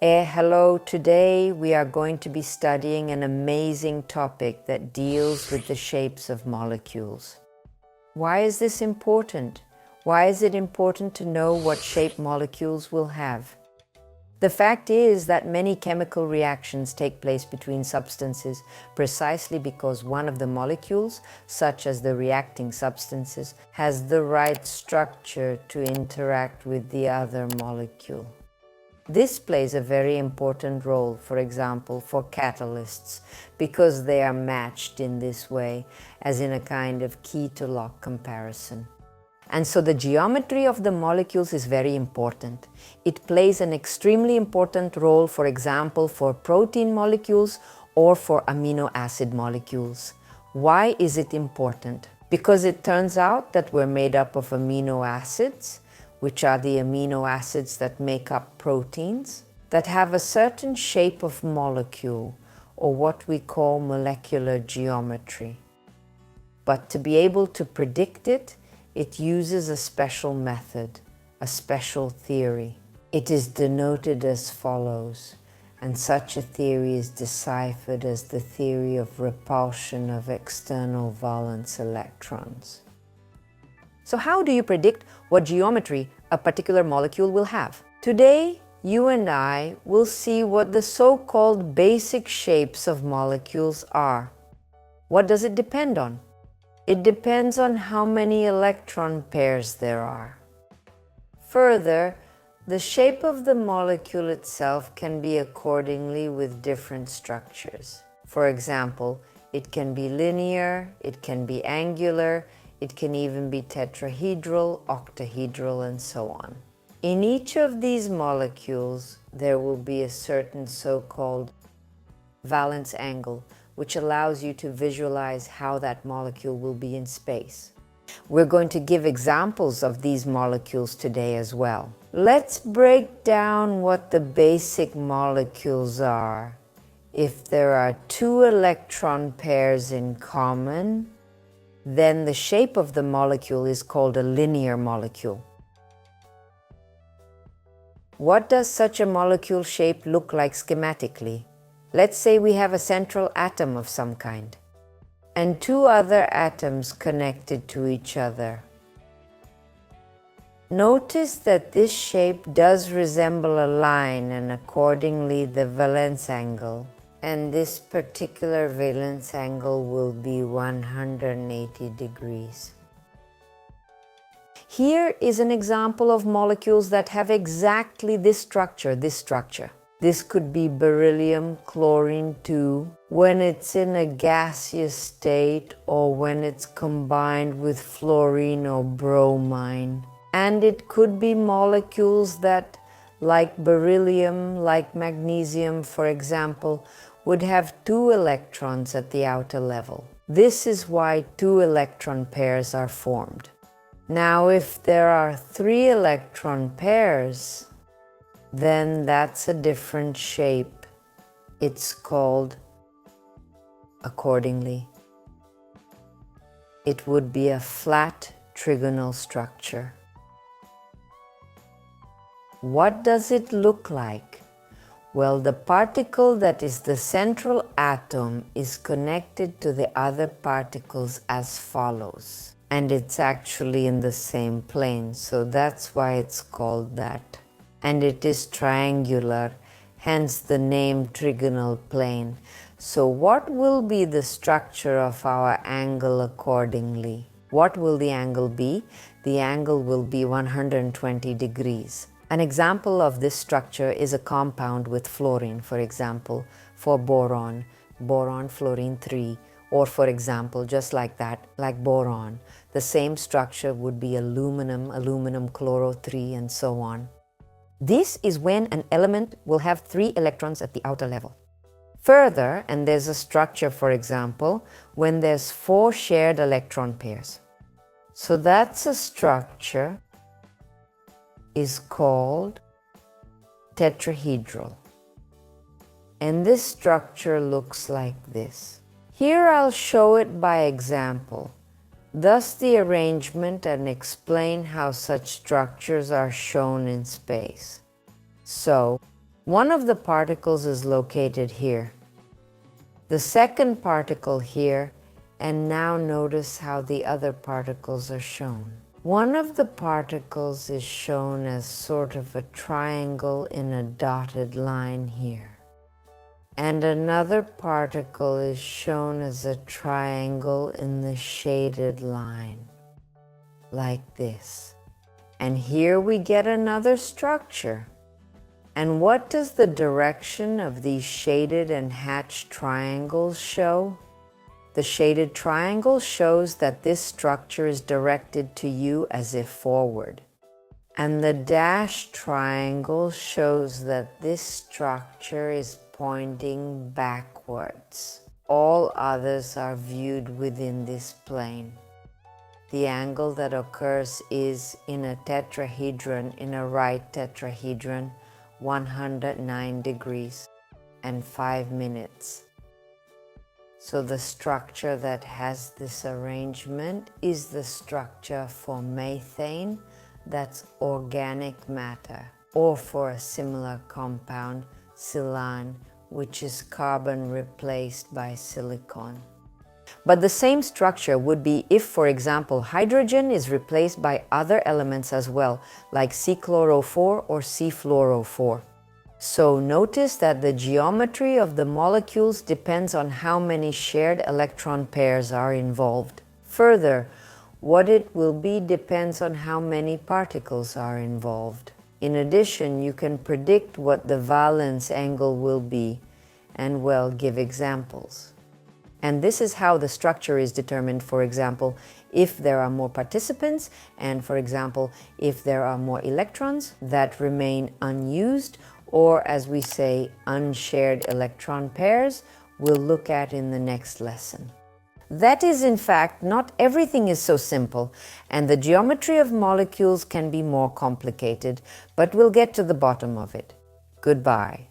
Hello, today we are going to be studying an amazing topic that deals with the shapes of molecules. Why is this important? Why is it important to know what shape molecules will have? The fact is that many chemical reactions take place between substances precisely because one of the molecules, such as the reacting substances, has the right structure to interact with the other molecule. This plays a very important role, for example, for catalysts, because they are matched in this way, as in a kind of key-to-lock comparison. And so the geometry of the molecules is very important. It plays an extremely important role, for example, for protein molecules or for amino acid molecules. Why is it important? Because it turns out that we're made up of amino acids, which are the amino acids that make up proteins, that have a certain shape of molecule, or what we call molecular geometry. But to be able to predict it, it uses a special method, a special theory. It is denoted as follows, and such a theory is deciphered as the theory of repulsion of external valence electrons. So how do you predict what geometry a particular molecule will have? Today, you and I will see what the so-called basic shapes of molecules are. What does it depend on? It depends on how many electron pairs there are. Further, the shape of the molecule itself can be accordingly with different structures. For example, it can be linear, it can be angular, it can even be tetrahedral, octahedral, and so on. In each of these molecules, there will be a certain so-called valence angle, which allows you to visualize how that molecule will be in space. We're going to give examples of these molecules today as well. Let's break down what the basic molecules are. If there are two electron pairs in common, then the shape of the molecule is called a linear molecule. What does such a molecule shape look like schematically? Let's say we have a central atom of some kind, and two other atoms connected to each other. Notice that this shape does resemble a line, and accordingly the valence angle. And this particular valence angle will be 180 degrees. Here is an example of molecules that have exactly this structure. This could be beryllium chlorine 2 when it's in a gaseous state or when it's combined with fluorine or bromine. And it could be molecules that, like beryllium, like magnesium, for example, would have two electrons at the outer level. This is why two electron pairs are formed. Now, if there are three electron pairs, then that's a different shape. It's called, accordingly, it would be a flat trigonal structure. What does it look like? Well, the particle that is the central atom is connected to the other particles as follows. And it's actually in the same plane, so that's why it's called that. And it is triangular, hence the name trigonal plane. So what will be the structure of our angle accordingly? What will the angle be? The angle will be 120 degrees. An example of this structure is a compound with fluorine, for example, for boron, boron fluorine 3, or for example, just like that, like boron. The same structure would be aluminum, aluminum chloro 3, and so on. This is when an element will have 3 electrons at the outer level. Further, and there's a structure, for example, when there's 4 shared electron pairs. So that's a structure is called tetrahedral. And this structure looks like this. Here I'll show it by example. Thus the arrangement and explain how such structures are shown in space. So, One of the particles is located here, the second particle here, and now notice how the other particles are shown. One of the particles is shown as sort of a triangle in a dotted line here. And another particle is shown as a triangle in the shaded line, like this. And here we get another structure. And what does the direction of these shaded and hatched triangles show? The shaded triangle shows that this structure is directed to you as if forward. And the dashed triangle shows that this structure is pointing backwards. All others are viewed within this plane. The angle that occurs is in a tetrahedron, in a right tetrahedron, 109 degrees and 5 minutes. So the structure that has this arrangement is the structure for methane, that's organic matter, or for a similar compound, silan, which is carbon replaced by silicon. But the same structure would be if, for example, hydrogen is replaced by other elements as well, like C-chloro4 or C-fluoro4. So notice that the geometry of the molecules depends on how many shared electron pairs are involved. Further, what it will be depends on how many particles are involved. In addition, you can predict what the valence angle will be and, well, give examples. And this is how the structure is determined, for example, if there are more participants and, for example, if there are more electrons that remain unused, or as we say, unshared electron pairs, we'll look at in the next lesson. That is, in fact, not everything is so simple, and the geometry of molecules can be more complicated, but we'll get to the bottom of it. Goodbye.